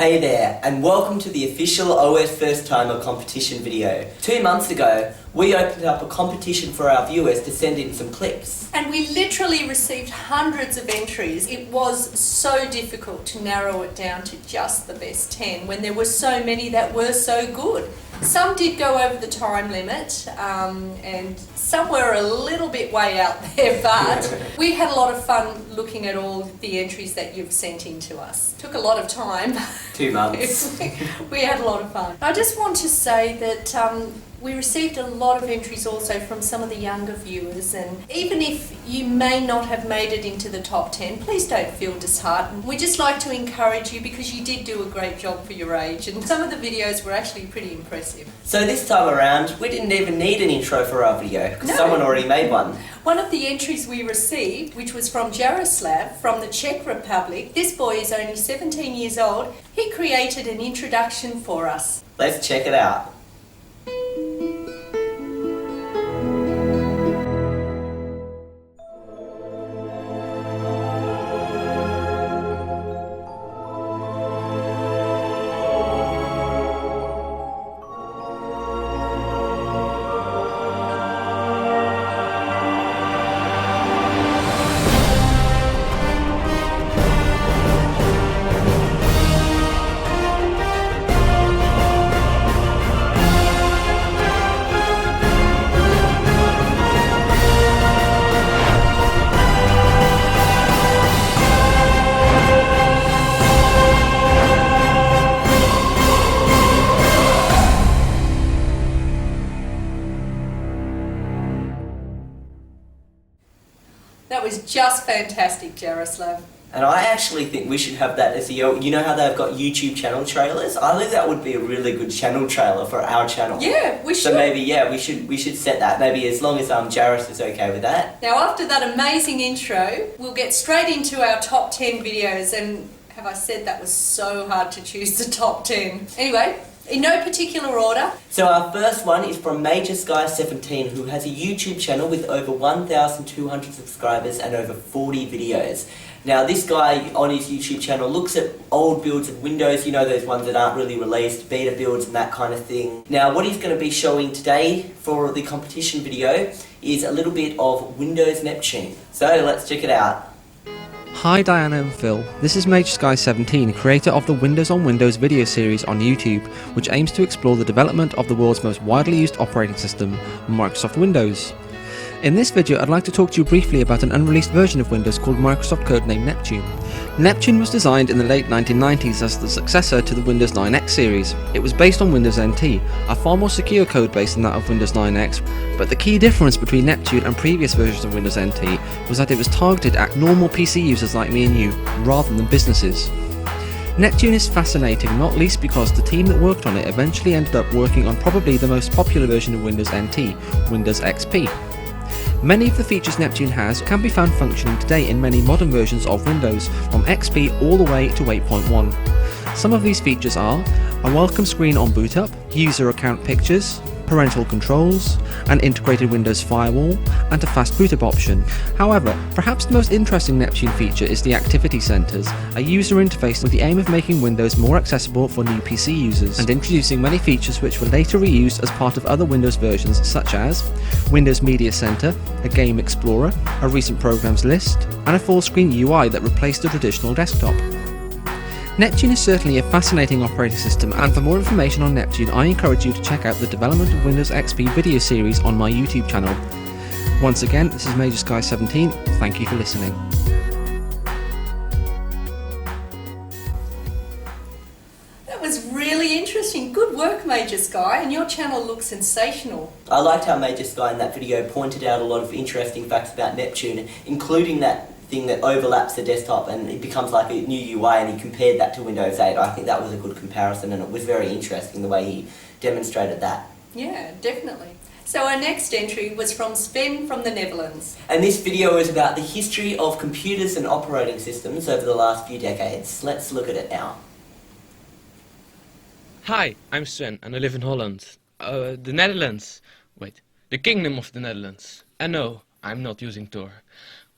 Hey there, and welcome to the official OSFirstTimer competition video. 2 months ago, we opened up a competition for our viewers to send in some clips. And we literally received hundreds of entries. It was so difficult to narrow it down to just the best 10 when there were so many that were so good. Some did go over the time limit, and some were a little bit way out there, but we had a lot of fun looking at all the entries that you've sent in to us. Took a lot of time. 2 months. We had a lot of fun. I just want to say that we received a lot of entries also from some of the younger viewers, and even if you may not have made it into the top 10, please don't feel disheartened. We just like to encourage you because you did do a great job for your age, and some of the videos were actually pretty impressive. So this time around, we didn't even need an intro for our video, because someone already made one. One of the entries we received, which was from Jaroslav from the Czech Republic, this boy is only 17 years old, he created an introduction for us. Let's check it out. That was just fantastic, Jaroslav. And I actually think we should have that as a, you know how they've got YouTube channel trailers? I think that would be a really good channel trailer for our channel. Yeah, we should. So maybe, yeah, we should set that. Maybe as long as Jaros is okay with that. Now after that amazing intro, we'll get straight into our top 10 videos, and have I said that was so hard to choose the top 10. Anyway, in no particular order. So our first one is from Major Sky 17, who has a YouTube channel with over 1,200 subscribers and over 40 videos. Now this guy on his YouTube channel looks at old builds of Windows, you know, those ones that aren't really released, beta builds and that kind of thing. Now what he's going to be showing today for the competition video is a little bit of Windows Neptune. So let's check it out. Hi Diana and Phil, this is Major Sky 17, creator of the Windows on Windows video series on YouTube, which aims to explore the development of the world's most widely used operating system, Microsoft Windows. In this video I'd like to talk to you briefly about an unreleased version of Windows called Microsoft Codename Neptune. Neptune was designed in the late 1990s as the successor to the Windows 9X series. It was based on Windows NT, a far more secure codebase than that of Windows 9X, but the key difference between Neptune and previous versions of Windows NT was that it was targeted at normal PC users like me and you, rather than businesses. Neptune is fascinating, not least because the team that worked on it eventually ended up working on probably the most popular version of Windows NT, Windows XP. Many of the features Neptune has can be found functioning today in many modern versions of Windows, from XP all the way to 8.1. Some of these features are a welcome screen on boot up, user account pictures, parental controls, an integrated Windows firewall, and a fast boot up option. However, perhaps the most interesting Neptune feature is the Activity Centers, a user interface with the aim of making Windows more accessible for new PC users, and introducing many features which were later reused as part of other Windows versions such as Windows Media Center, a Game Explorer, a recent programs list, and a full-screen UI that replaced the traditional desktop. Neptune is certainly a fascinating operating system, and for more information on Neptune I encourage you to check out the Development of Windows XP video series on my YouTube channel. Once again, this is Major Sky 17, thank you for listening. That was really interesting. Good work, Major Sky, and your channel looks sensational. I liked how Major Sky in that video pointed out a lot of interesting facts about Neptune, including that thing that overlaps the desktop and it becomes like a new UI, and he compared that to Windows 8. I think that was a good comparison, and it was very interesting the way he demonstrated that. Yeah, definitely. So our next entry was from Sven from the Netherlands. And this video is about the history of computers and operating systems over the last few decades. Let's look at it now. Hi, I'm Sven and I live in Holland. The Netherlands. Wait, the Kingdom of the Netherlands. And no, I'm not using Tor.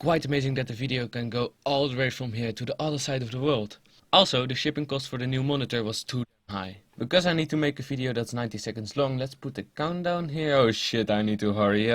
Quite amazing that the video can go all the way from here to the other side of the world. Also, the shipping cost for the new monitor was too high. Because I need to make a video that's 90 seconds long, let's put the countdown here. Oh shit, I need to hurry.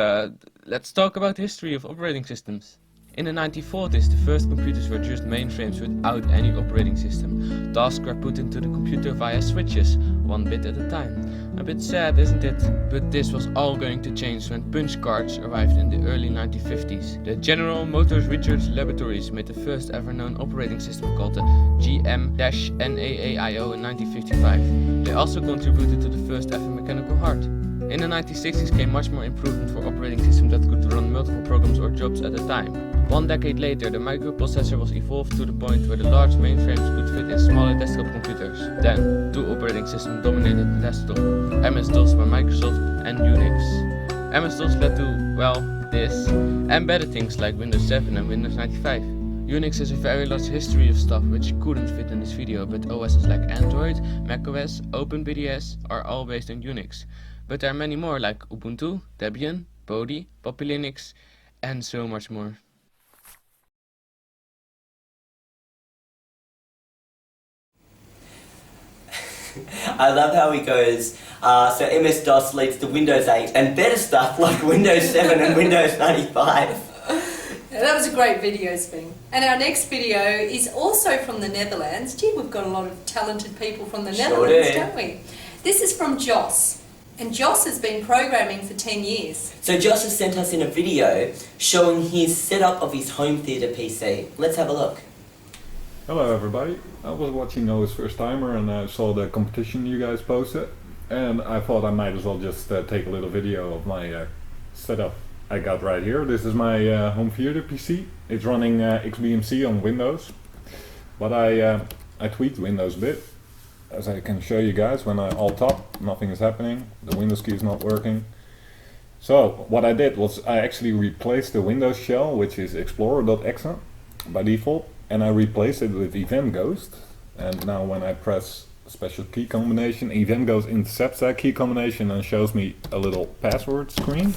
Let's talk about the history of operating systems. In the 1940s, the first computers were just mainframes without any operating system. Tasks were put into the computer via switches, one bit at a time. A bit sad, isn't it? But this was all going to change when punch cards arrived in the early 1950s. The General Motors Research Laboratories made the first ever known operating system called the GM-NAAIO in 1955. They also contributed to the first ever mechanical heart. In the 1960s came much more improvement for operating systems that could run multiple programs or jobs at a time. 1 decade later, the microprocessor was evolved to the point where the large mainframes could fit in smaller desktop computers. Then, two operating systems dominated the desktop, MS-DOS by Microsoft and Unix. MS-DOS led to, well, this, and better things like Windows 7 and Windows 95. Unix has a very large history of stuff which couldn't fit in this video, but OSs like Android, macOS, OpenBDS are all based on Unix. But there are many more like Ubuntu, Debian, Bodhi, Poppy Linux, and so much more. I love how he goes, so MS-DOS leads to Windows 8 and better stuff like Windows 7 and Windows 95. Yeah, that was a great video, Sven. And our next video is also from the Netherlands. Gee, we've got a lot of talented people from the Netherlands, don't we? This is from Jos. And Jos has been programming for 10 years. So Josh has sent us in a video showing his setup of his home theatre PC. Let's have a look. Hello everybody, I was watching OSFirstTimer and I saw the competition you guys posted, and I thought I might as well just take a little video of my setup I got right here. This is my home theater PC. It's running XBMC on Windows, but I tweaked Windows a bit. As I can show you guys, when I alt top, nothing is happening, the Windows key is not working. So what I did was I actually replaced the Windows shell, which is explorer.exe by default, and I replaced it with Event Ghost. And now when I press a special key combination, Event Ghost intercepts that key combination and shows me a little password screen.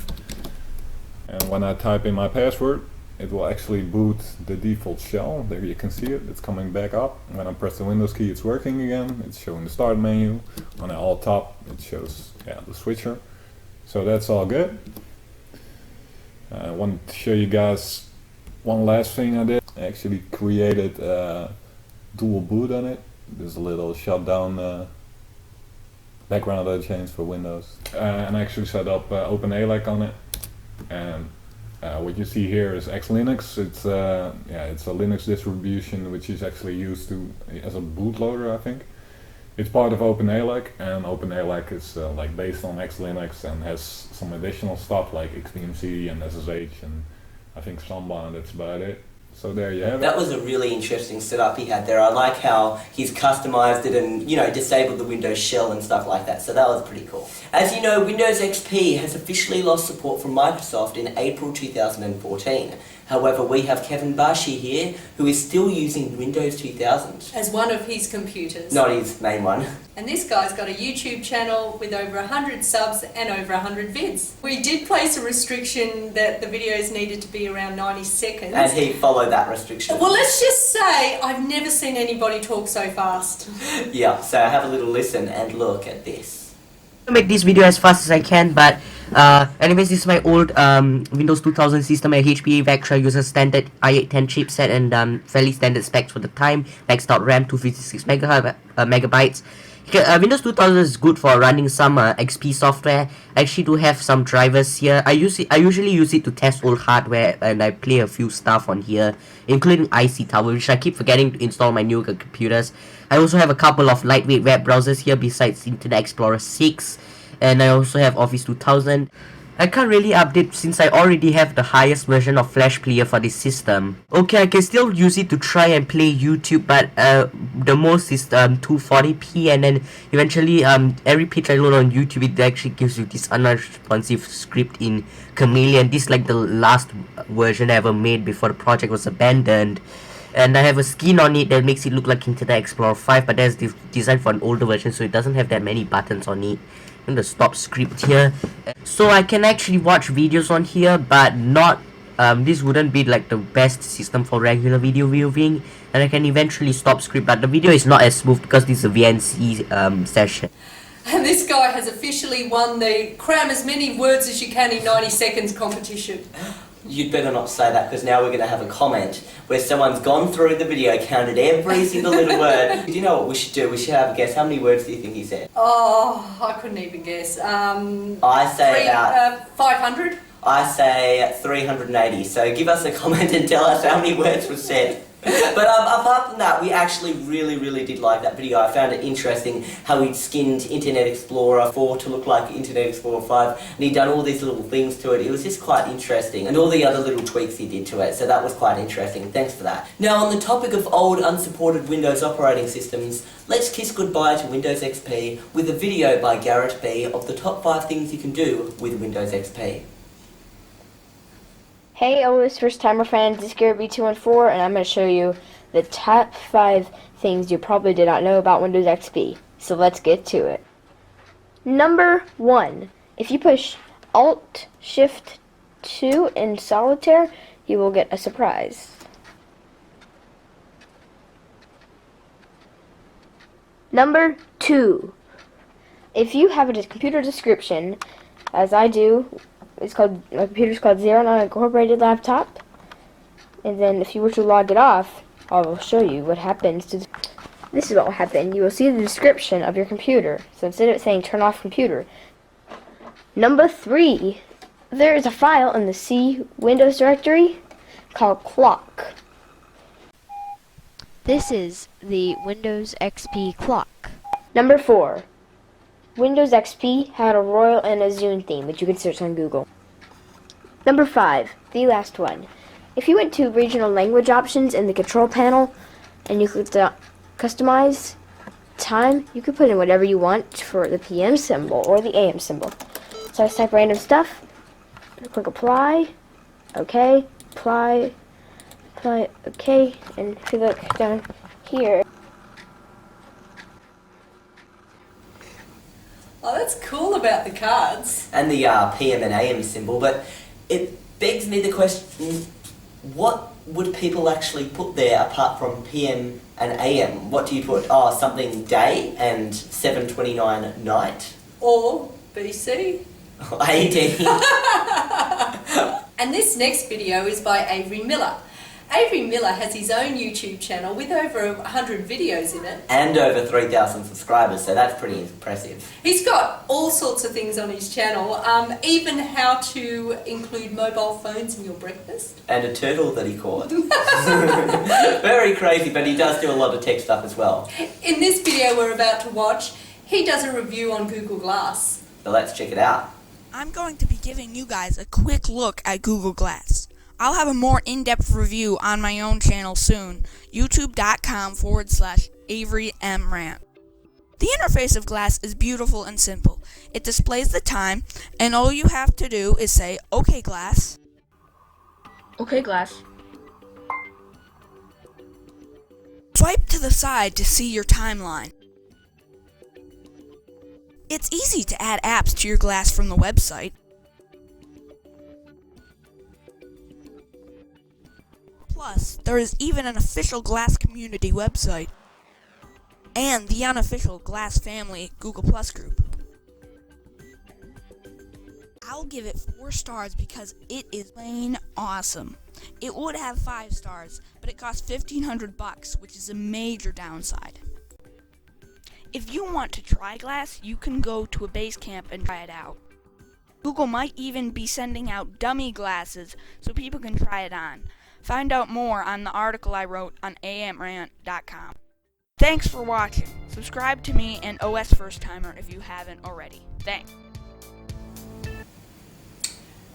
And when I type in my password, it will actually boot the default shell. There you can see it, it's coming back up. When I press the Windows key, it's working again. It's showing the start menu. When I alt top, it shows the switcher. So that's all good. I wanted to show you guys one last thing I did. I actually created dual boot on it. There's a little shutdown background I changed for Windows. And I actually set up OpenALEC on it. And what you see here is X-Linux. It's it's a Linux distribution which is actually used as a bootloader, I think. It's part of OpenALEC, and OpenALEC is like based on X-Linux and has some additional stuff like XBMC and SSH and I think Samba, and that's about it. So there you have it. That was a really interesting setup he had there. I like how he's customized it and, you know, disabled the Windows shell and stuff like that. So that was pretty cool. As you know, Windows XP has officially lost support from Microsoft in April 2014. However, we have Kevin Bashi here, who is still using Windows 2000. As one of his computers. Not his main one. And this guy's got a YouTube channel with over 100 subs and over 100 vids. We did place a restriction that the videos needed to be around 90 seconds. And he followed that restriction. Well, let's just say I've never seen anybody talk so fast. Yeah, so have a little listen and look at this. To make this video as fast as I can, but anyways, this is my old Windows 2000 system. My HP Vectra uses standard i8-10 chipset and fairly standard specs for the time. Maxed out RAM 256 megabytes. Windows 2000 is good for running some XP software. I actually do have some drivers here. I usually use it to test old hardware, and I play a few stuff on here, including IC Tower, which I keep forgetting to install on my newer computers. I also have a couple of lightweight web browsers here besides Internet Explorer 6, and I also have Office 2000. I can't really update since I already have the highest version of Flash Player for this system. Okay, I can still use it to try and play YouTube, but the most is 240p, and then eventually every page I load on YouTube, it actually gives you this unresponsive script in Chameleon. This is like the last version I ever made before the project was abandoned. And I have a skin on it that makes it look like Internet Explorer 5, but that's designed for an older version, so it doesn't have that many buttons on it. And the stop script here, so I can actually watch videos on here, but not this wouldn't be like the best system for regular video viewing, and I can eventually stop script, but the video is not as smooth because this is a VNC session. And this guy has officially won the cram as many words as you can in 90 seconds competition. You'd better not say that, because now we're going to have a comment where someone's gone through the video, counted every single little word. Do you know what we should do? We should have a guess. How many words do you think he said? Oh, I couldn't even guess. I say about 500. I say 380. So give us a comment and tell us how many words were said. But apart from that, we actually really did like that video. I found it interesting how he'd skinned Internet Explorer 4 to look like Internet Explorer 5, and he'd done all these little things to it. It was just quite interesting, and all the other little tweaks he did to it, so that was quite interesting. Thanks for that. Now, on the topic of old unsupported Windows operating systems, let's kiss goodbye to Windows XP with a video by Garrett B of the top 5 things you can do with Windows XP. Hey OSFirstTimer fans, this is Garrett B214, and I'm going to show you the top 5 things you probably did not know about Windows XP. So let's get to it. Number 1. If you push Alt-Shift-2 in solitaire, you will get a surprise. Number 2. If you have a computer description, as I do, my computer's called 09 Incorporated Laptop, and then if you were to log it off, I will show you what happens to this is what will happen. You will see the description of your computer. So instead of it saying turn off computer. Number 3, there is a file in the C Windows directory called clock. This is the Windows XP clock. Number 4, Windows XP had a Royal and a Zune theme, which you can search on Google. Number 5, the last one. If you went to regional language options in the control panel and you could customize time, you could put in whatever you want for the PM symbol or the AM symbol. So I just type random stuff, click apply, okay, apply, okay, and if you look down here. Oh, that's cool about the cards. And the PM and AM symbol, but it begs me the question, what would people actually put there apart from PM and AM? What do you put? Oh, something day and 7:29 night? Or BC. AD. And this next video is by Avery Miller. Avery Miller has his own YouTube channel with over 100 videos in it. And over 3,000 subscribers, so that's pretty impressive. He's got all sorts of things on his channel, even how to include mobile phones in your breakfast. And a turtle that he caught. Very crazy, but he does do a lot of tech stuff as well. In this video we're about to watch, he does a review on Google Glass. So let's check it out. I'm going to be giving you guys a quick look at Google Glass. I'll have a more in-depth review on my own channel soon, youtube.com/AveryMRant. The interface of Glass is beautiful and simple. It displays the time, and all you have to do is say, "Okay, Glass." Okay, Glass. Swipe to the side to see your timeline. It's easy to add apps to your Glass from the website. Plus, there is even an official Glass community website and the unofficial Glass Family Google Plus group. I'll give it 4 stars because it is plain awesome. It would have 5 stars, but it costs $1,500, which is a major downside. If you want to try Glass, you can go to a base camp and try it out. Google might even be sending out dummy glasses so people can try it on. Find out more on the article I wrote on amrant.com. Thanks for watching. Subscribe to me and OSFirstTimer if you haven't already. Thanks.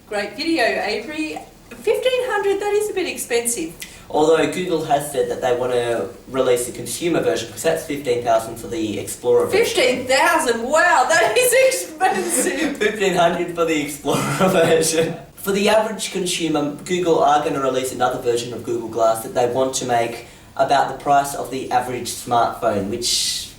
Great video, Avery. $1,500, that is a bit expensive. Although Google has said that they want to release a consumer version, because that's $15,000 for the Explorer version. $15,000, wow, that is expensive. $1,500 for the Explorer version. For the average consumer, Google are going to release another version of Google Glass that they want to make about the price of the average smartphone, which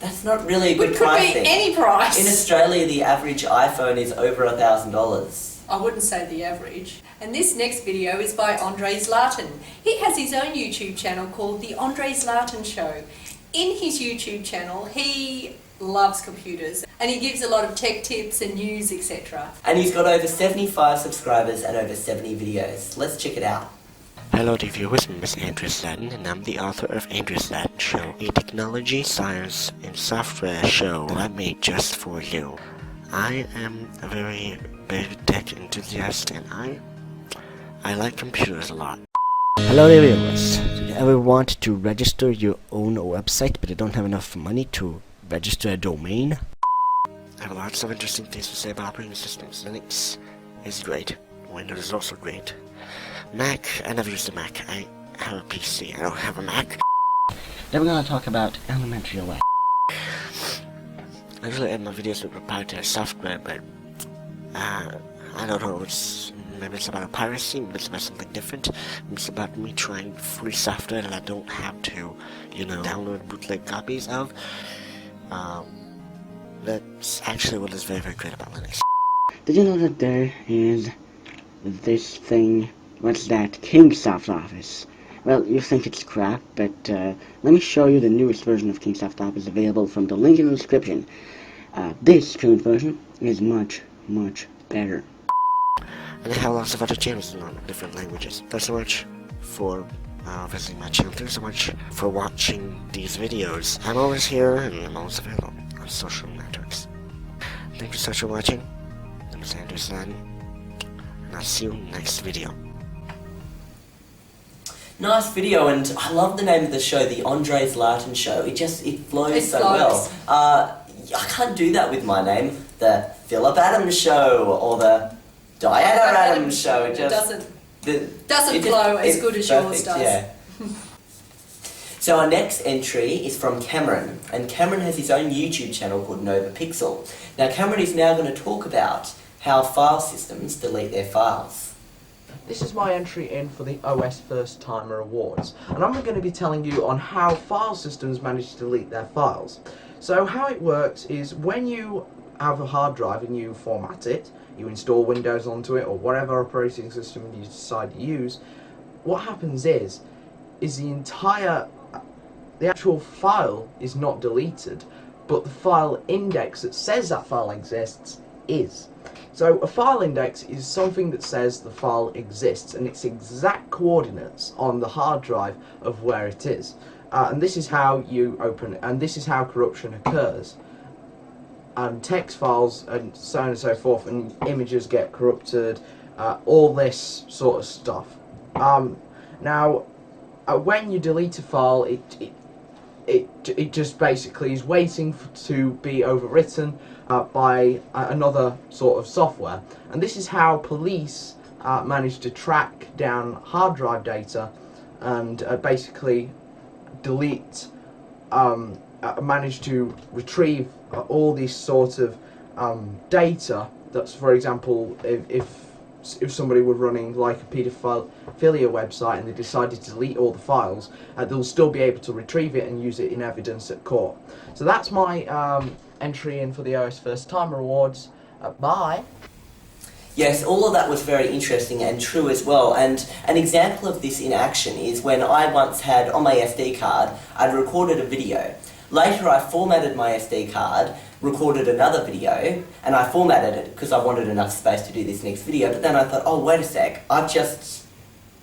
that's not really a good price. It could be any price. In Australia, the average iPhone is over $1,000. I wouldn't say the average. And this next video is by Andre Zlatan. He has his own YouTube channel called The Andre Zlatan Show. In his YouTube channel, he loves computers and he gives a lot of tech tips and news, etc. And he's got over 75 subscribers and over 70 videos. Let's check it out. Hello dear viewers, my name is Andrew Zlatan and I'm the author of Andrew Zlatan Show, a technology, science, and software show that I made just for you. I am a very big tech enthusiast and I like computers a lot. Hello there viewers, do you ever want to register your own website but you don't have enough money to register a domain? I have lots of interesting things to say about operating systems. Linux is great, Windows is also great. Mac, I never used a Mac. I have a PC, I don't have a Mac. Then we're gonna talk about elementary OS. I usually end my videos with proprietary software, but I don't know, maybe it's about piracy, maybe it's about something different. Maybe it's about me trying free software that I don't have to, download bootleg copies of. That's actually what is very, very great about Linux. Did you know that there is this thing? What's that? Kingsoft Office. Well, you think it's crap, but let me show you the newest version of Kingsoft Office available from the link in the description. This current version is much, much better. And I have lots of other channels in different languages. Thanks so much for visiting my channel. Thanks so much for watching these videos. I'm always here and I'm always available on social networks. Thank you so much for watching. I'm Andrew Zlatan, and I'll see you in the next video. Nice video, and I love the name of the show, The Andre Zlatan Show. It flows so well. I can't do that with my name, the Philip Adams Show or the Diana Adams Show. It doesn't flow as good as yours does. Yeah. So our next entry is from Cameron, and Cameron has his own YouTube channel called NovaPixel. Now Cameron is now going to talk about how file systems delete their files. This is my entry in for the OSFirstTimer Awards, and I'm going to be telling you on how file systems manage to delete their files. So how it works is when you have a hard drive and you format it, you install Windows onto it or whatever operating system you decide to use, what happens is the actual file is not deleted, but the file index that says that file exists is. So a file index is something that says the file exists and its exact coordinates on the hard drive of where it is. And this is how you open it, and this is how corruption occurs. And text files and so on and so forth, and images get corrupted, all this sort of stuff. Now, when you delete a file, it just basically is waiting to be overwritten by another sort of software, and this is how police manage to track down hard drive data and basically delete, manage to retrieve all these sort of data. That's, for example, if somebody were running like a paedophilia website and they decided to delete all the files, they'll still be able to retrieve it and use it in evidence at court. So that's my entry in for the OSFirstTimer Awards. Bye. Yes, all of that was very interesting and true as well, and an example of this in action is when I once had on my SD card, I'd recorded a video. Later I formatted my SD card, recorded another video, and I formatted it because I wanted enough space to do this next video, but then I thought, oh wait a sec, I've just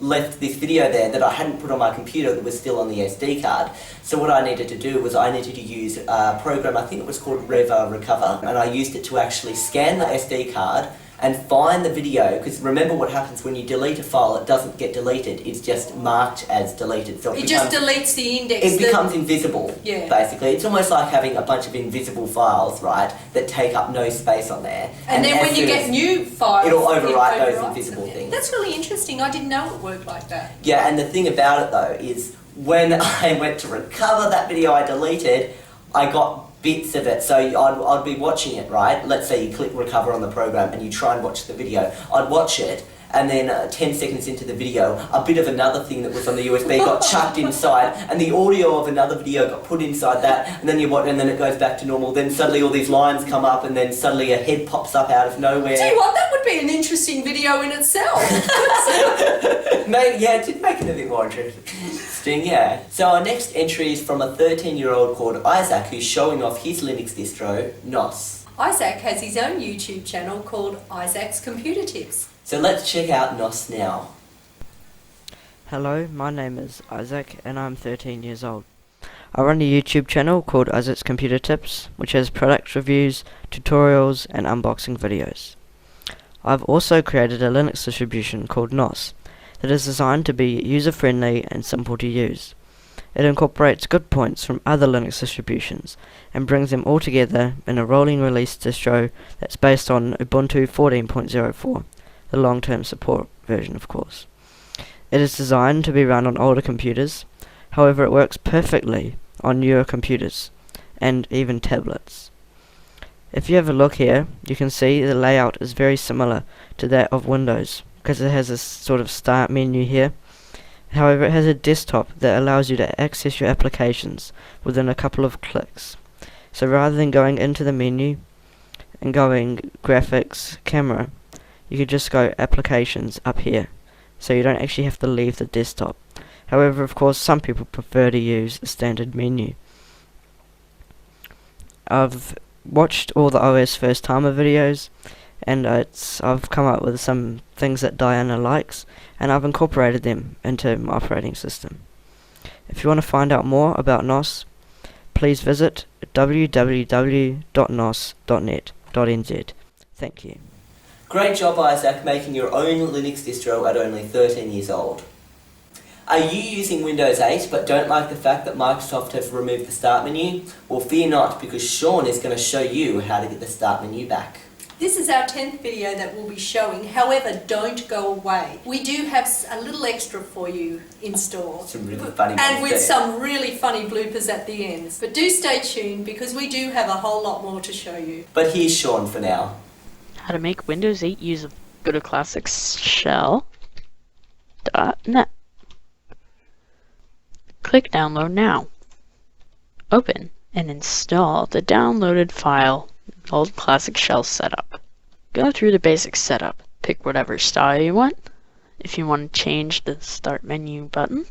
left this video there that I hadn't put on my computer that was still on the SD card. So what I needed to do was I needed to use a program, I think it was called Recover, and I used it to actually scan the SD card and find the video, because remember what happens when you delete a file, it doesn't get deleted, it's just marked as deleted. So it just deletes the index. It becomes invisible, yeah. Basically. It's almost like having a bunch of invisible files, right, that take up no space on there. And then when you get new files, it'll overwrite those invisible things. That's really interesting, I didn't know it worked like that. Yeah, and the thing about it though is when I went to recover that video I deleted, I got bits of it. So I'd be watching it, right? Let's say you click recover on the program and you try and watch the video. I'd watch it and then 10 seconds into the video, a bit of another thing that was on the USB got chucked inside, and the audio of another video got put inside that, and then you watch, and then it goes back to normal. Then suddenly all these lines come up, and then suddenly a head pops up out of nowhere. Tell you what, that would be an interesting video in itself. Yeah, it did make it a bit more interesting, yeah. So our next entry is from a 13-year-old called Isaac, who's showing off his Linux distro, NOS. Isaac has his own YouTube channel called Isaac's Computer Tips. So let's check out NOS now. Hello, my name is Isaac and I'm 13 years old. I run a YouTube channel called Isaac's Computer Tips, which has product reviews, tutorials and unboxing videos. I've also created a Linux distribution called NOS that is designed to be user-friendly and simple to use. It incorporates good points from other Linux distributions and brings them all together in a rolling release distro that's based on Ubuntu 14.04, the long-term support version of course. It is designed to be run on older computers, however it works perfectly on newer computers and even tablets. If you have a look here, you can see the layout is very similar to that of Windows, because it has a sort of start menu here. However, it has a desktop that allows you to access your applications within a couple of clicks. So rather than going into the menu and going graphics, camera, you could just go applications up here. So you don't actually have to leave the desktop. However, of course, some people prefer to use the standard menu. I've watched all the OSFirstTimer videos, and I've come up with some things that Diana likes, and I've incorporated them into my operating system. If you want to find out more about NOS, please visit www.nos.net.nz. Thank you. Great job, Isaac, making your own Linux distro at only 13 years old. Are you using Windows 8 but don't like the fact that Microsoft have removed the start menu? Well, fear not, because Sean is going to show you how to get the start menu back. This is our 10th video that we'll be showing, however, don't go away. We do have a little extra for you in store. Some really funny and with there. some really funny bloopers at the ends. But do stay tuned because we do have a whole lot more to show you. But here's Sean for now. How to make Windows 8 usable. Go to classicshell.net. Click Download Now. Open and install the downloaded file called Classic Shell Setup. Go through the basic setup. Pick whatever style you want. If you want to change the Start menu button,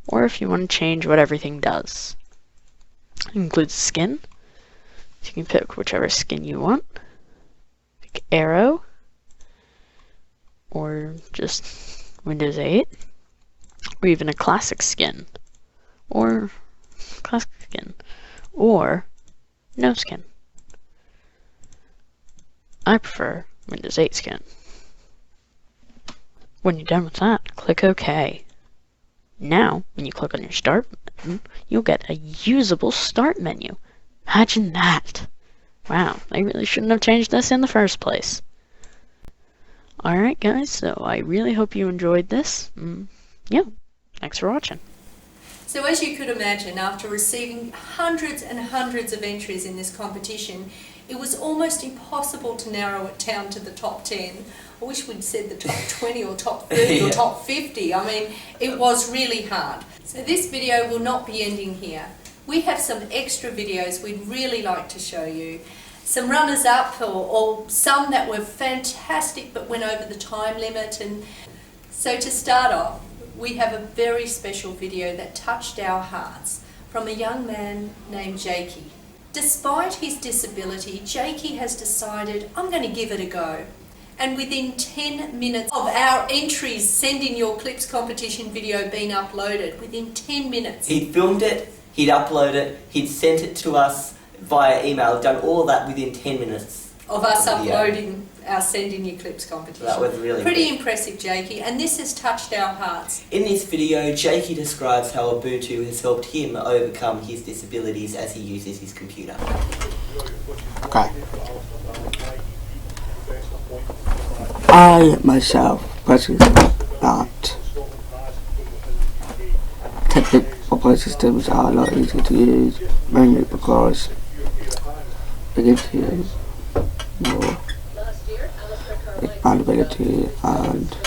or if you want to change what everything does. It includes skin. So you can pick whichever skin you want. Pick Arrow, or just Windows 8, or even a classic skin, or classic skin, or no skin. I prefer Windows 8 skin. When you're done with that, click OK. Now, when you click on your Start button, you'll get a usable Start menu. Imagine that! Wow, they really shouldn't have changed this in the first place. Alright guys, so I really hope you enjoyed this. Yeah, thanks for watching. So as you could imagine, after receiving hundreds and hundreds of entries in this competition, it was almost impossible to narrow it down to the top 10. I wish we'd said the top 20 or top 30 or top 50. I mean, it was really hard. So this video will not be ending here. We have some extra videos we'd really like to show you. Some runners-up or some that were fantastic but went over the time limit. And so to start off, we have a very special video that touched our hearts from a young man named Jakey. Despite his disability, Jakey has decided, I'm going to give it a go. And within 10 minutes of our entries, Send In Your Clips competition video being uploaded, within 10 minutes. He'd filmed it, he'd uploaded it, he'd sent it to us via email, done all that within 10 minutes. Of us uploading our Send In Your Clips competition. That was really pretty impressive, Jakey, and this has touched our hearts. In this video, Jakey describes how Ubuntu has helped him overcome his disabilities as he uses his computer. Okay. I myself personally think that tablet operating systems are a lot easier to use, mainly because they give you more expandability and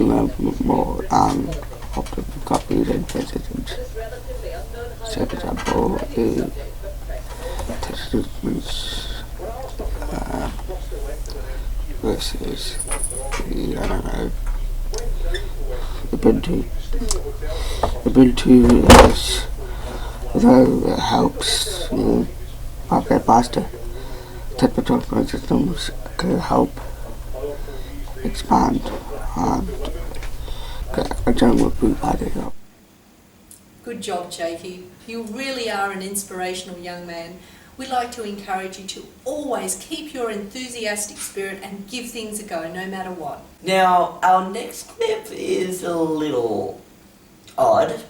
learn more on optical copies and systems. For example, systems versus the, I don't know, Ubuntu. Ubuntu is, although it helps you get faster, typical systems can help expand and get a general boot added up. Good job, Jakey. You really are an inspirational young man. We'd like to encourage you to always keep your enthusiastic spirit and give things a go, no matter what. Now, our next clip is a little odd.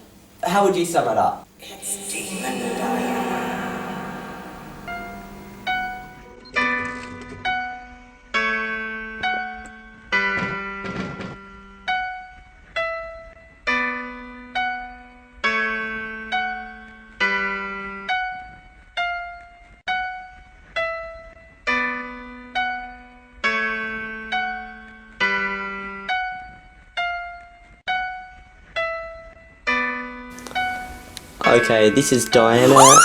How would you sum it up? It's Demon Diana. Okay, this is Diana's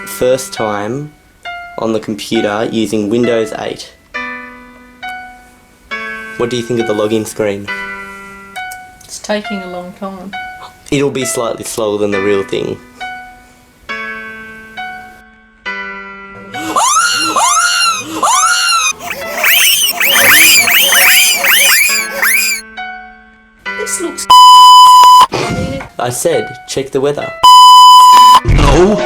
first time on the computer using Windows 8. What do you think of the login screen? It's taking a long time. It'll be slightly slower than the real thing. This looks I said, check the weather. No!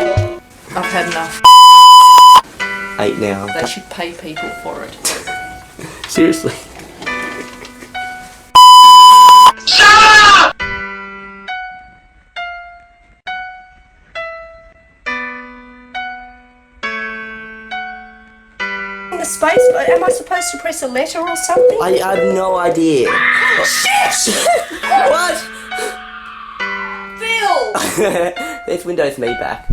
I've had enough. 8 now. They should pay people for it. Seriously. The space, am I supposed to press a letter or something? I have no idea. Shit! What? Phil! There's Windows Me back.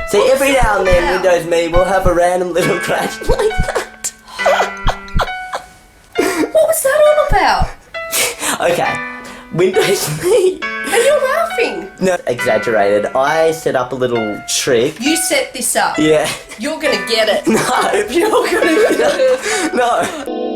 See, every now and then Windows Me will have a random little crash like that. What was that all about? Okay, Windows Me. And you're laughing. No, exaggerated. I set up a little trick. You set this up. Yeah. You're gonna get it. No. You're gonna get it. No.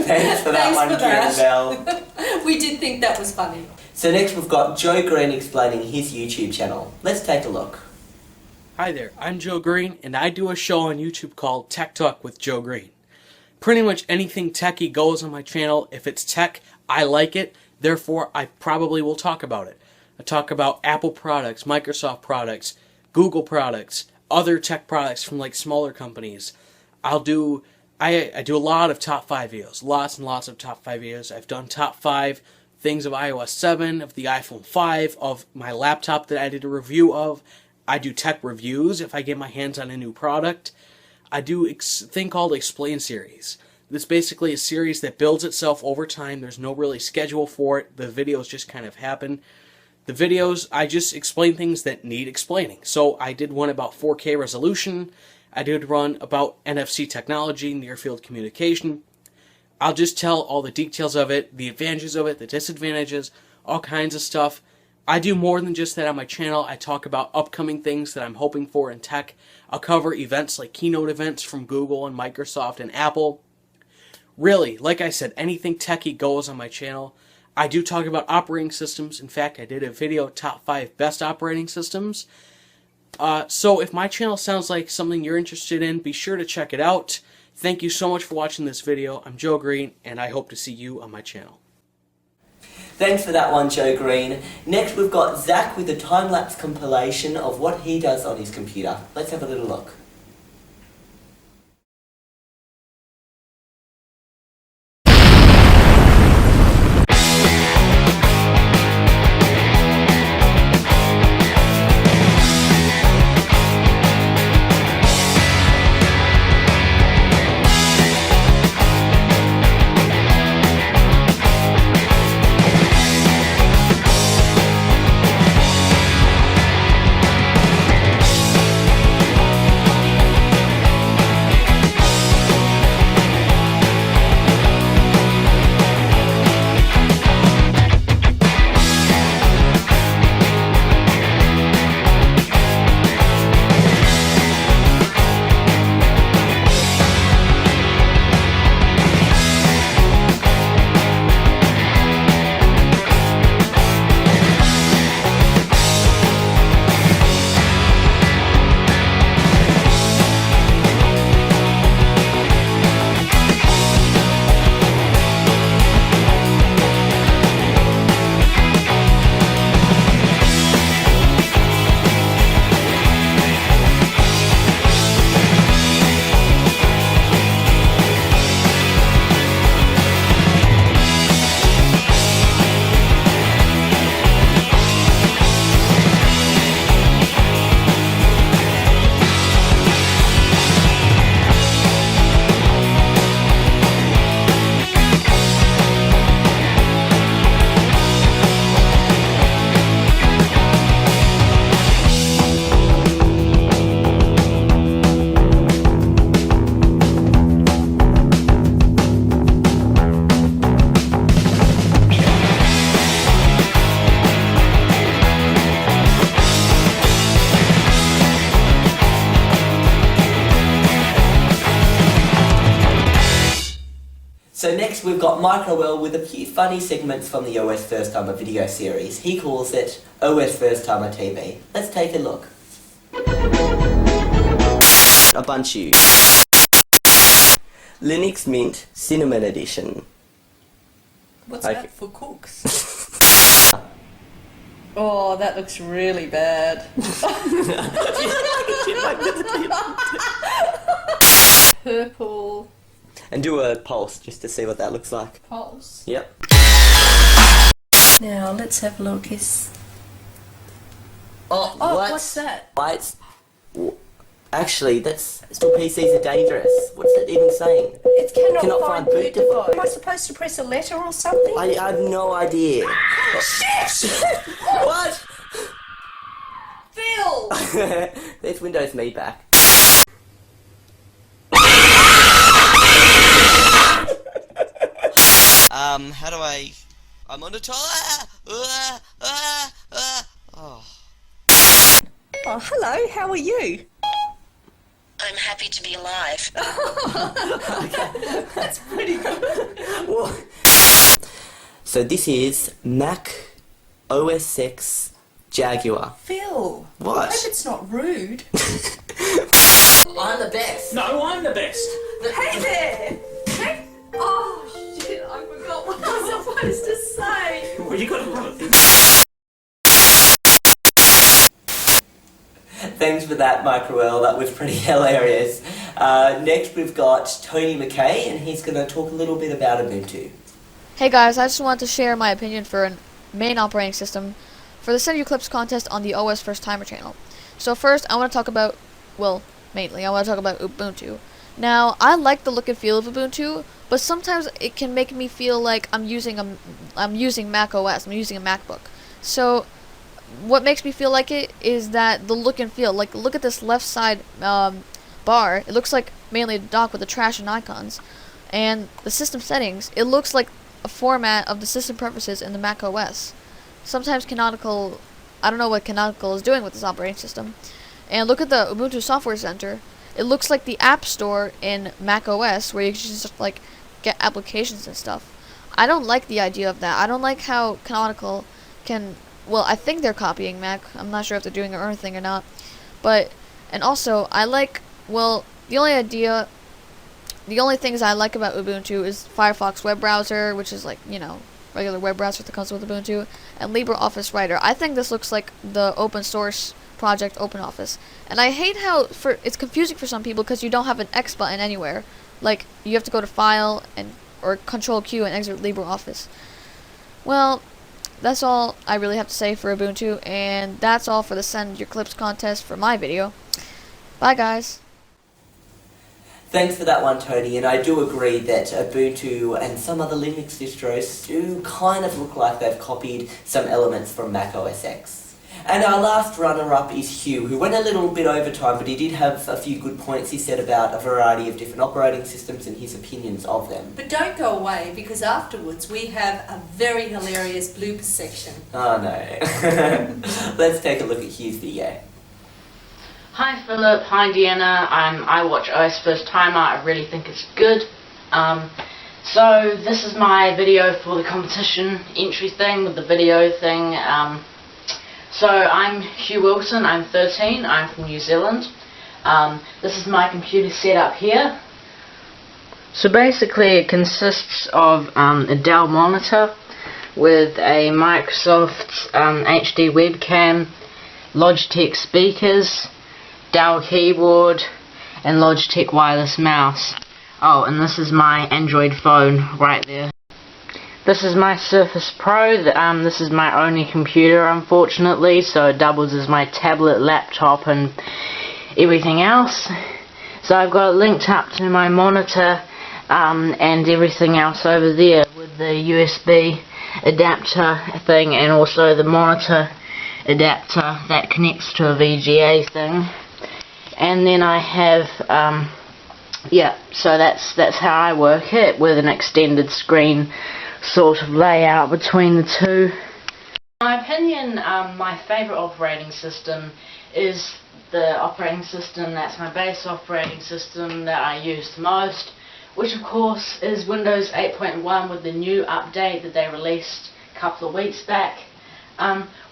Thanks for that one, Kieran Bell. We did think that was funny. So next we've got Joe Green explaining his YouTube channel. Let's take a look. Hi there, I'm Joe Green, and I do a show on YouTube called Tech Talk with Joe Green. Pretty much anything techie goes on my channel. If it's tech, I like it, therefore I probably will talk about it. I talk about Apple products, Microsoft products, Google products, other tech products from like smaller companies. I do a lot of top 5 videos, lots and lots of top 5 videos. I've done top 5 things of iOS 7, of the iPhone 5, of my laptop that I did a review of. I do tech reviews if I get my hands on a new product. I do a thing called Explain Series. This is basically a series that builds itself over time. There's no really schedule for it. The videos just kind of happen. The videos, I just explain things that need explaining. So I did one about 4K resolution. I did one about NFC technology, near-field communication. I'll just tell all the details of it, the advantages of it, the disadvantages, all kinds of stuff. I do more than just that on my channel. I talk about upcoming things that I'm hoping for in tech. I'll cover events like keynote events from Google and Microsoft and Apple. Really, like I said, anything techie goes on my channel. I do talk about operating systems. In fact, I did a video top 5 best operating systems. So if my channel sounds like something you're interested in, be sure to check it out. Thank you so much for watching this video. I'm Joe Green, and I hope to see you on my channel. Thanks for that one, Joe Green. Next we've got Zach with a time-lapse compilation of what he does on his computer. Let's have a little look. So next we've got Microwell with a few funny segments from the OSFirstTimer video series. He calls it OSFirstTimer TV. Let's take a look. Ubuntu. Linux Mint Cinnamon Edition. What's that for cooks? Oh, that looks really bad. Purple. And do a pulse just to see what that looks like. Pulse. Yep. Now let's have a look. Oh, what's that? Lights. Actually, that's still PCs are dangerous. What's that even saying? It cannot find boot boot device. Am I supposed to press a letter or something? I have no idea. Shit! What? Phil! There's Windows Me back. How do I'm on the toilet. Oh, hello. How are you? I'm happy to be alive. That's pretty good. Well, so this is Mac OS X Jaguar. Phil. What? I hope it's not rude. I'm the best. No, I'm the best. Hey there. Hey. Oh shit! I forgot what I was supposed to say. Well, you got to Thanks for that, Microwell. That was pretty hilarious. Next, we've got Tony McKay, and he's going to talk a little bit about Ubuntu. Hey guys, I just wanted to share my opinion for a main operating system for the Send Your Clips contest on the OSFirstTimer channel. So first, I want to talk about, well, mainly, I want to talk about Ubuntu. Now, I like the look and feel of Ubuntu, but sometimes it can make me feel like I'm using Mac OS, I'm using a MacBook. So, what makes me feel like it is that the look and feel. Like, look at this left side bar. It looks like mainly a dock with the trash and icons. And the system settings, it looks like a format of the system preferences in the Mac OS. Sometimes Canonical, I don't know what Canonical is doing with this operating system. And look at the Ubuntu Software Center. It looks like the App Store in Mac OS, where you can just like get applications and stuff. I don't like the idea of that. I don't like how Canonical can, well, I think they're copying Mac. I'm not sure if they're doing their own thing or not. But, and also, I like, well, the only things I like about Ubuntu is Firefox web browser, which is like, you know, regular web browser that comes with Ubuntu, and LibreOffice Writer. I think this looks like the open source project OpenOffice, and I hate how it's confusing for some people because you don't have an X button anywhere. Like, you have to go to File or Control Q and exit LibreOffice. Well, that's all I really have to say for Ubuntu, and that's all for the Send Your Clips contest for my video. Bye, guys. Thanks for that one, Tony, and I do agree that Ubuntu and some other Linux distros do kind of look like they've copied some elements from Mac OS X. And our last runner-up is Hugh, who went a little bit over time, but he did have a few good points he said about a variety of different operating systems and his opinions of them. But don't go away, because afterwards we have a very hilarious bloopers section. Oh no. Let's take a look at Hugh's video. Hi Philip, hi Deanna, I watch OSFirstTimer, I really think it's good. So this is my video for the competition entry thing with the video thing. So I'm Hugh Wilson, I'm 13, I'm from New Zealand. This is my computer setup here. So basically it consists of a Dell monitor with a Microsoft HD webcam, Logitech speakers, Dell keyboard, and Logitech wireless mouse. Oh, and this is my Android phone right there. This is my Surface Pro. This is my only computer, unfortunately, so it doubles as my tablet, laptop, and everything else. So I've got it linked up to my monitor and everything else over there with the USB adapter thing, and also the monitor adapter that connects to a VGA thing. And then I have, yeah, so that's how I work it, with an extended screen sort of layout between the two. In my opinion, my favourite operating system is the operating system that's my base operating system that I use the most, which of course is Windows 8.1 with the new update that they released a couple of weeks back.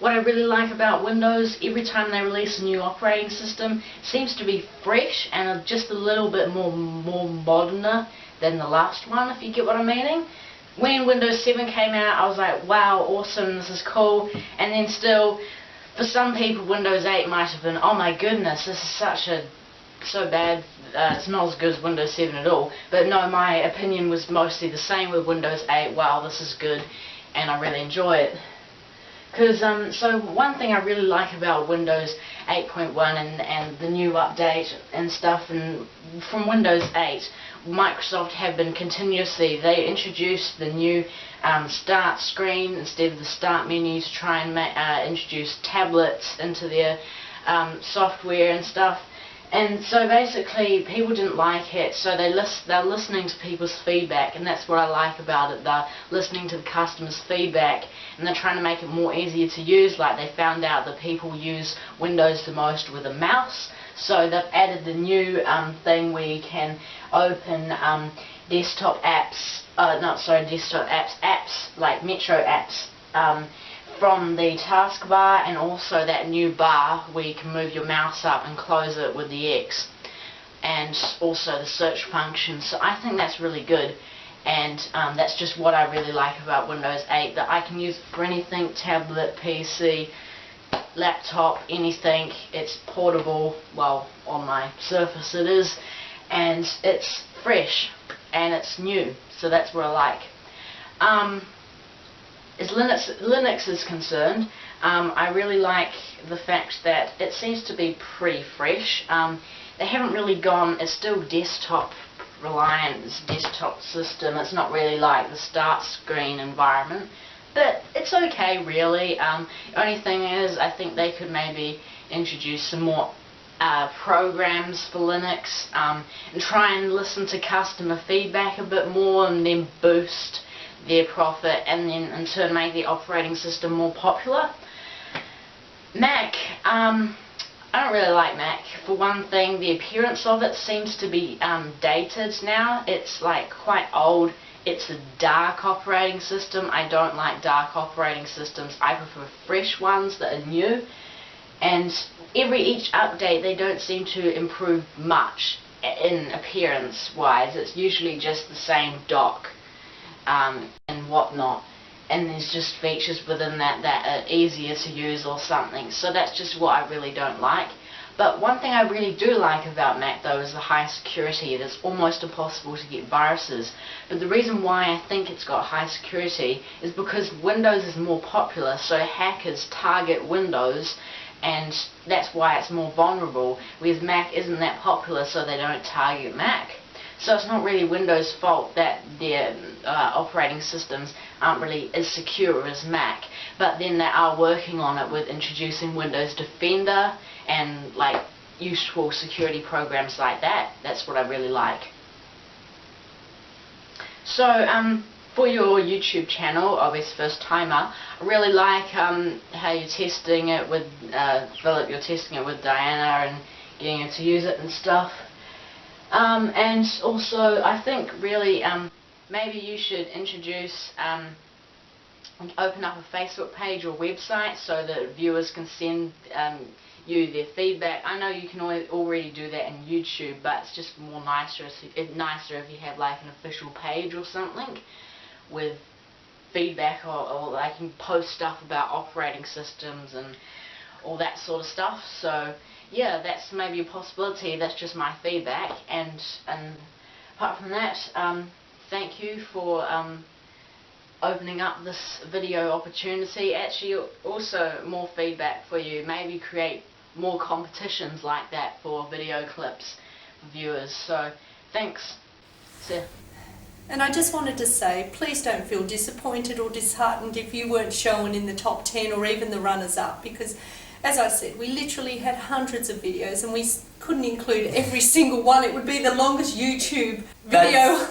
What I really like about Windows, every time they release a new operating system, it seems to be fresh and just a little bit more moderner than the last one, if you get what I'm meaning. When Windows 7 came out, I was like, wow, awesome, this is cool, and then still, for some people, Windows 8 might have been, oh my goodness, this is so bad, it's not as good as Windows 7 at all. But no, my opinion was mostly the same with Windows 8, wow, this is good, and I really enjoy it. Because, so one thing I really like about Windows 8.1 and the new update and stuff, and from Windows 8, Microsoft have been continuously, they introduced the new start screen instead of the start menu to try and introduce tablets into their software and stuff. And so basically people didn't like it, so they're listening to people's feedback, and that's what I like about it. They're listening to the customers' feedback, and they're trying to make it more easier to use. Like, they found out that people use Windows the most with a mouse, so they've added the new thing where you can open desktop apps, apps like Metro apps from the taskbar, and also that new bar where you can move your mouse up and close it with the X, and also the search function. So I think that's really good, and that's just what I really like about Windows 8, that I can use it for anything, tablet, PC, laptop, anything. It's portable, well, on my Surface it is, and it's fresh and it's new, so that's what I like. As Linux is concerned, I really like the fact that it seems to be pretty fresh. They haven't really gone, it's still desktop reliant, it's a desktop system, it's not really like the start screen environment, but it's okay really. The only thing is, I think they could maybe introduce some more programs for Linux, and try and listen to customer feedback a bit more, and then boost their profit, and then in turn make the operating system more popular. Mac, I don't really like Mac. For one thing, the appearance of it seems to be dated now. It's like quite old. It's a dark operating system. I don't like dark operating systems. I prefer fresh ones that are new. And each update, they don't seem to improve much in appearance wise. It's usually just the same dock and whatnot. and there's just features within that that are easier to use or something. So that's just what I really don't like. But one thing I really do like about Mac though is the high security. It is almost impossible to get viruses. But the reason why I think it's got high security is because Windows is more popular, so hackers target Windows, and that's why it's more vulnerable, whereas Mac isn't that popular, so they don't target Mac. So it's not really Windows' fault that their operating systems aren't really as secure as Mac, but then they are working on it with introducing Windows Defender and like useful security programs like that. That's what I really like. So for your YouTube channel, OSFirstTimer, I really like how you're testing it with Philip, you're testing it with Diana and getting her to use it and stuff. And also I think really maybe you should introduce open up a Facebook page or website so that viewers can send you their feedback. I know you can already do that in YouTube, but it's just more nicer if you have like an official page or something with feedback, or they can post stuff about operating systems and all that sort of stuff. So yeah, that's maybe a possibility. That's just my feedback. And apart from that, thank you for opening up this video opportunity. Actually, also more feedback for you. Maybe create more competitions like that for video clips for viewers. So thanks. See ya. And I just wanted to say, please don't feel disappointed or disheartened if you weren't shown in the top 10 or even the runners-up, because as I said, we literally had hundreds of videos and we couldn't include every single one. It would be the longest YouTube video.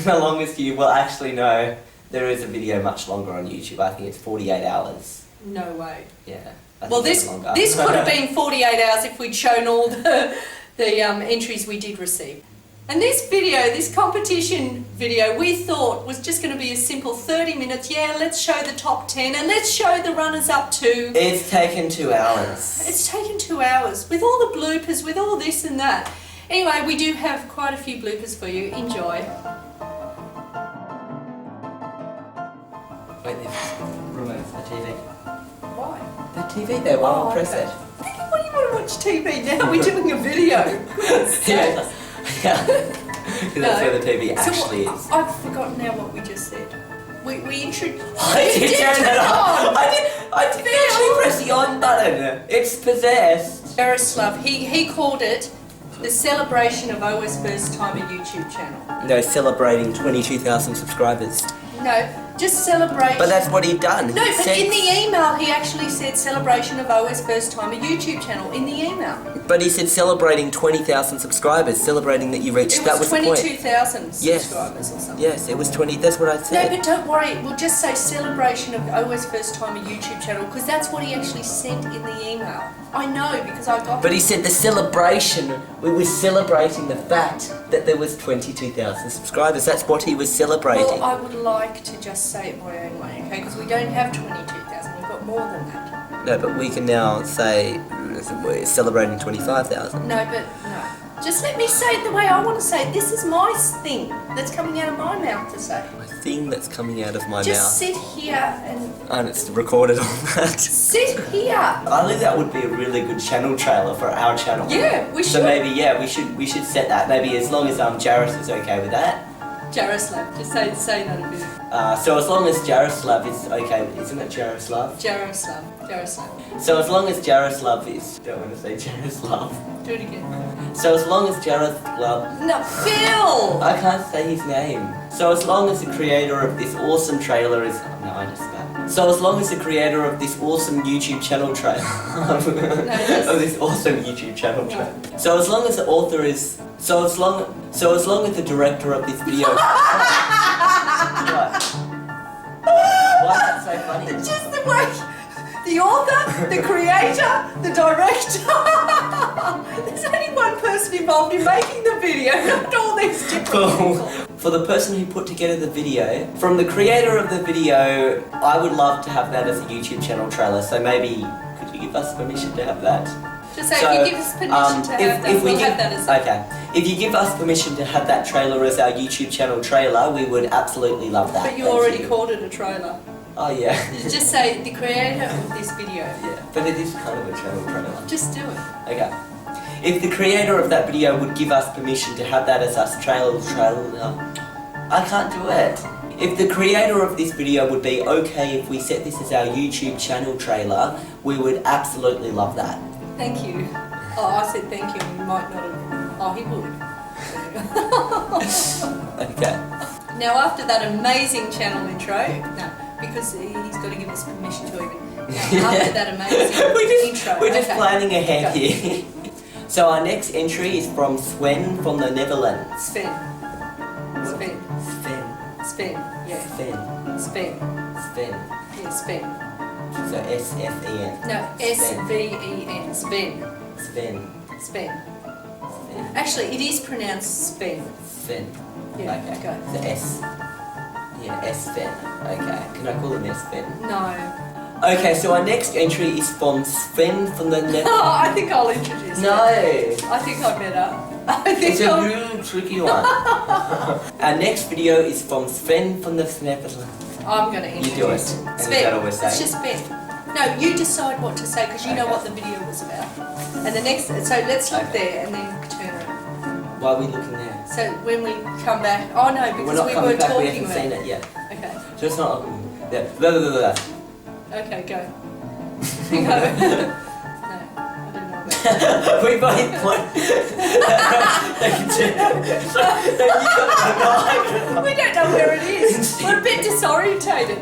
The longest well, actually no, there is a video much longer on YouTube. I think it's 48 hours. No way. Yeah. Well, this could have been 48 hours if we'd shown all the entries we did receive. And this video, this competition video, we thought was just going to be a simple 30 minutes. Yeah, let's show the top 10 and let's show the runners-up too. It's taken 2 hours. It's taken 2 hours with all the bloopers, with all this and that. Anyway, we do have quite a few bloopers for you. Enjoy. Wait, remove the TV. Why? The TV there, why press it? What do you want to watch TV now? We're doing a video. Yeah. Yeah, because that's where the TV actually is. I've forgotten now what we just said. We introduced. I did turn it on. I did actually press the on button. It's possessed. Jaroslav, he called it the celebration of OSFirstTimer YouTube channel. No, celebrating 22,000 subscribers. No, just celebrate. But that's what he'd done. No, but in the email he actually said celebration of OSFirstTimer YouTube channel in the email. But he said celebrating 20,000 subscribers, celebrating that you reached. That was 22,000 subscribers or something. Yes, it was 20. That's what I said. No, but don't worry. We'll just say celebration of OSFirstTimer YouTube channel because that's what he actually sent in the email. I know because I got. But he said the celebration. We were celebrating the fact that there was 22,000 subscribers. That's what he was celebrating. Well, I would like to just say it my own way, okay? Because we don't have 22,000. We've got more than that. No, but we can now say we're celebrating 25,000. No, but no. Just let me say it the way I want to say it. This is my thing that's coming out of my mouth to say. A thing that's coming out of my mouth. Just sit here and... And it's recorded on that. Sit here! I think that would be a really good channel trailer for our channel. Yeah, we should. So maybe, yeah, we should set that. Maybe as long as Jaros is okay with that. Jaroslav, just say that a bit. So as long as Jaroslav is okay, isn't it Jaroslav? Jaroslav. So as long as Jaroslav is, don't want to say Jaroslav. Do it again. So as long as Jaroslav... No, Phil! I can't say his name. So as long as the creator of this awesome trailer is... No, I just spat. So as long as the creator of this awesome YouTube channel trailer... of this awesome YouTube channel trailer... So as long as the author is... So as long as the director of this video... What? Why is that so funny? Just the way... The author, the creator, the director. There's only one person involved in making the video, not all these different people. For the person who put together the video, from the creator of the video, I would love to have that as a YouTube channel trailer. So maybe, could you give us permission to have that? Just say if you give us permission to have that, we'll have that as Okay. If you give us permission to have that trailer as our YouTube channel trailer, we would absolutely love that. But you already called it a trailer. Oh yeah. Just say the creator of this video. Yeah, but it is kind of a channel trailer. Just do it. Okay. If the creator of that video would give us permission to have that as our trailer, I can't do it. If the creator of this video would be okay if we set this as our YouTube channel trailer, we would absolutely love that. Thank you. Oh, I said thank you and you might not have. Oh, he would. Okay. Now after that amazing channel intro, no, because he's got to give us permission to even. Now, after that amazing intro. We're just okay. planning ahead Go. here. So our next entry is from Sven from the Netherlands. Sven. Sven. Yeah. Sven. Sven. Yeah, Sven. So S-F-E-N. No, S-V-E-N. Sven. Sven. Actually, it is pronounced Sven. Sven. Yeah, Okay. go. So S. Yeah, S-Sven. Okay. Can I call him S-Sven? No. Okay, so our next entry is from Sven from the Netherlands. Oh, I think I'll introduce No. it. I think I better. It's a real tricky one. Our next video is from Sven from the Netherlands. I'm going to introduce You do it. Sven. And is that all we're It's saying? just Sven. No, you decide what to say because you know what the video was about. And the next, so let's look there and then turn it. Why are we looking there? So when we come back, oh no, because We're not we coming were back, we talking haven't about seen it yet. Okay. So it's not... Yeah. Blah, blah, blah, blah. Okay, go. You go. No, I don't know about We both point. We don't know where it is. We're a bit disorientated.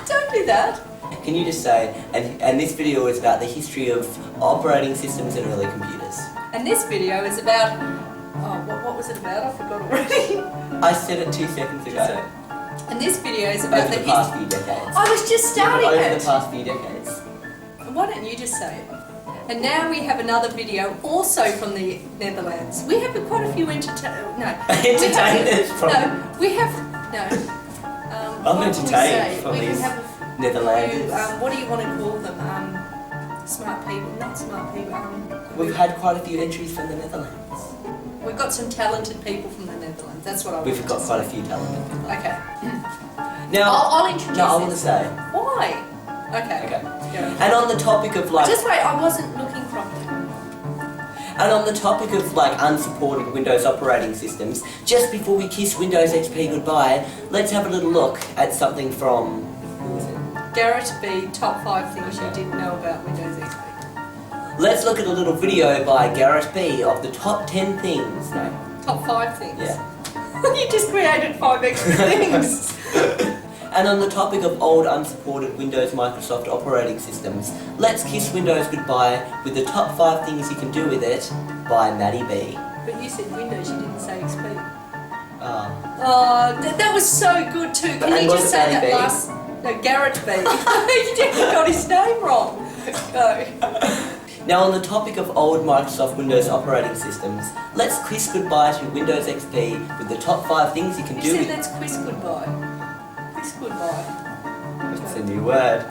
Don't do that. Can you just say, and this video is about the history of operating systems and early computers. And this video is about, what was it about? I forgot already. I said it 2 seconds ago. And this video is about Over the past few decades. I was just starting Over it. the past few decades. Why don't you just say it? And now we have another video also from the Netherlands. We have quite a few entertainers from... No, we have... No. I'm what can we entertained say? from We these have a Netherlanders. few, what do you want to call them? Smart people. Not smart people. We've had quite a few entries from the Netherlands. We've got some talented people from the Netherlands. That's what I want We've to got say. quite a few talented people. Okay. Now, I'll introduce No, I want to this. say. Why? Okay. Okay. Go. And on the topic of like... Just wait, I wasn't looking properly. And on the topic of like unsupported Windows operating systems, just before we kiss Windows XP goodbye, let's have a little look at something from... Who is it? Garrett B, top 5 things you didn't know about Windows XP. Let's look at a little video by Garrett B of the top 10 things. No. Top 5 things? Yeah. You just created 5 extra things. And on the topic of old unsupported Windows Microsoft operating systems, let's kiss Windows goodbye with the top 5 things you can do with it by Maddie B. But you said Windows, you didn't say XP. Oh, that was so good too. Can you just say that Maddie B? last... No, Garrett B. You definitely got his name wrong. Go. Now on the topic of old Microsoft Windows operating systems, let's kiss goodbye to Windows XP with the top 5 things you can You do said with let's quiz goodbye. Quiz goodbye. It's a new word.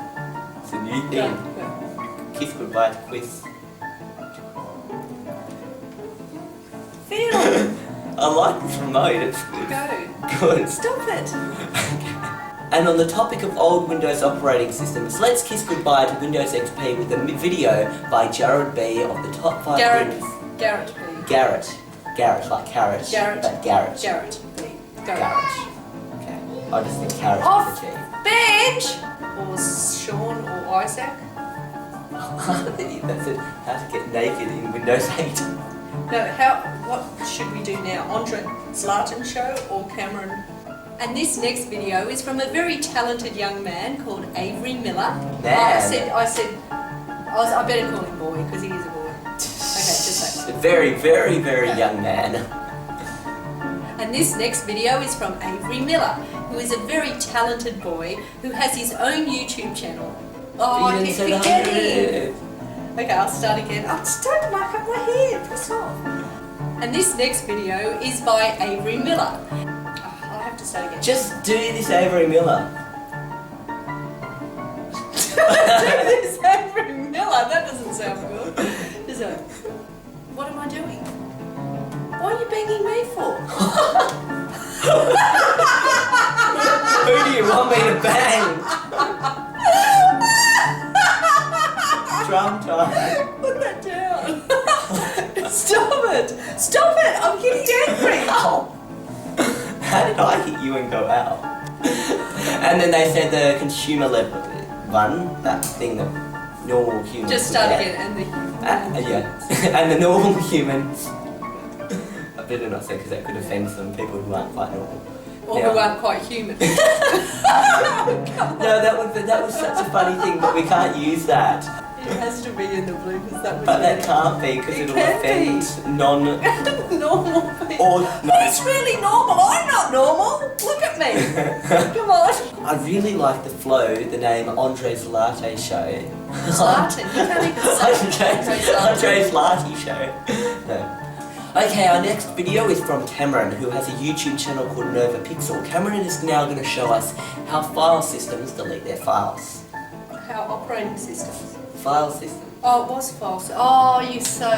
It's a new Go, thing. go. Kiss goodbye to quiz. Phil, I like this remote, it's good. go. Good. Stop it. And on the topic of old Windows operating systems, let's kiss goodbye to Windows XP with a video by Jared B of the top 5 things. Garrett B. Garrett, like carrot. Garrett. But Garrett. Garrett B. Go. Garrett. Okay. I just think carrot Off is the key. bench! Or Sean or Isaac. That's it. How to get naked in Windows 8. No, what should we do now? Andre Zlatan show or Cameron? And this next video is from a very talented young man called Avery Miller. Man. I better call him boy because he is a boy. Okay, just say. A very, very, very young man. And this next video is from Avery Miller, who is a very talented boy who has his own YouTube channel. Oh, I keep forgetting. Okay, I'll start again. Oh, just don't mark up my head, piss off. And this next video is by Avery Miller. I'll have to say again. Just do this, Avery Miller. Do this, Avery Miller. That doesn't sound good. Just like, what am I doing? What are you banging me for? Who do you want me to bang? sometime. Put that down. Stop it! Stop it! I'm getting angry. Ow. How did I hit you and go out? And then they said the consumer level one, that thing that normal humans. Just start would again. get. And the Yeah. And the normal humans. I better not say because that could offend some people who aren't quite normal. or who aren't quite human. No, that was such a funny thing, but we can't use that. It has to be in the bloopers. But that can't be because it'll offend normal people. Or no. It's really normal. I'm not normal. Look at me. Come on. I really like the flow, the name Andre's Latte Show. Latte. You can't even say Andre's Latte Show. No. Okay, our next video is from Cameron, who has a YouTube channel called NovaPixel. Cameron is now going to show us how file systems delete their files. How operating systems. File system. Oh, it was false. Oh, you so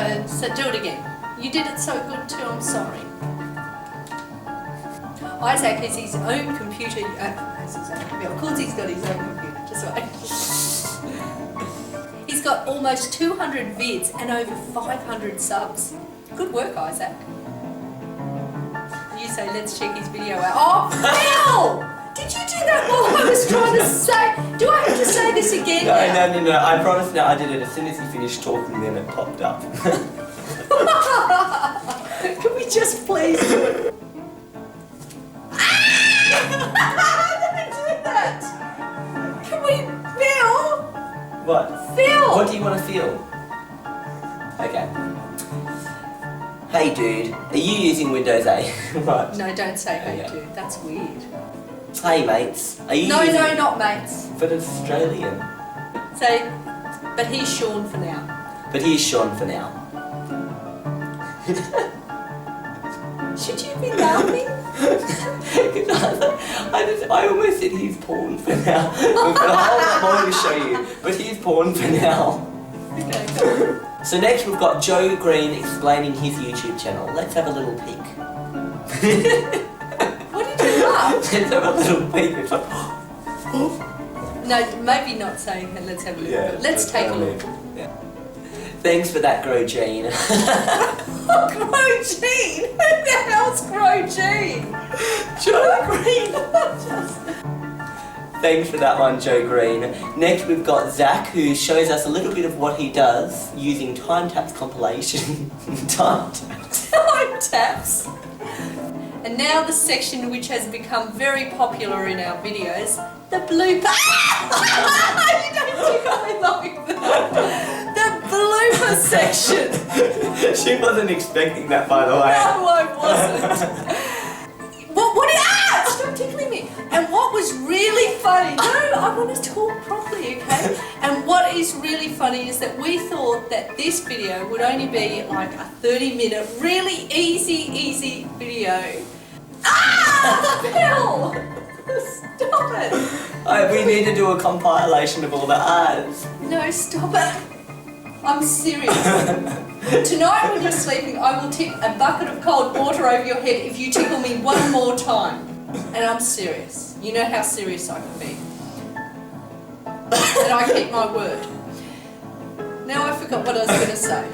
do it again. You did it so good too. I'm sorry. Isaac has his own computer. Of course, he's got his own computer. Just wait. He's got almost 200 vids and over 500 subs. Good work, Isaac. You say, let's check his video out. Oh, Phil! Did you do that while I was trying to say? Do I have to say this again? No. I promise now I did it as soon as he finished talking, then it popped up. Can we just please do it? Don't do that! Can we, Phil? What? Phil! What do you want to feel? Okay. Hey dude, are you using Windows 8? What? No, don't say hey Okay. dude. That's weird. Hey mates, are you No, using... no, not mates. But it's Australian. Say, but he's Sean for now. But here's Sean for now. Should you be laughing? I almost said he's porn for now. We've got a whole lot more to show you, but he's porn for now. Okay, go. So next we've got Joe Green explaining his YouTube channel. Let's have a little peek. What did you laugh? Let's have a little peek. It's like, No, maybe not saying that. Let's have a look. yeah, Let's take a look. Yeah. Thanks for that, Grow Gene. Grow Gene? Who the hell's Grow Gene? Joe Green. Thanks for that one, Joe Green. Next we've got Zach, who shows us a little bit of what he does using time taps compilation. Time taps. And now the section which has become very popular in our videos, the blooper. You don't tickle me like that. The blooper section. She wasn't expecting that, by the way. No, I wasn't. Stop tickling me. And what was really funny, no, I want to talk properly, okay? And what is really funny is that we thought that this video would only be like a 30-minute, really easy video. Bill! Stop it! We need to do a compilation of all the ads. No, stop it. I'm serious. Tonight when you're sleeping, I will tip a bucket of cold water over your head if you tickle me one more time. And I'm serious. You know how serious I can be. And I keep my word. Now I forgot what I was going to say.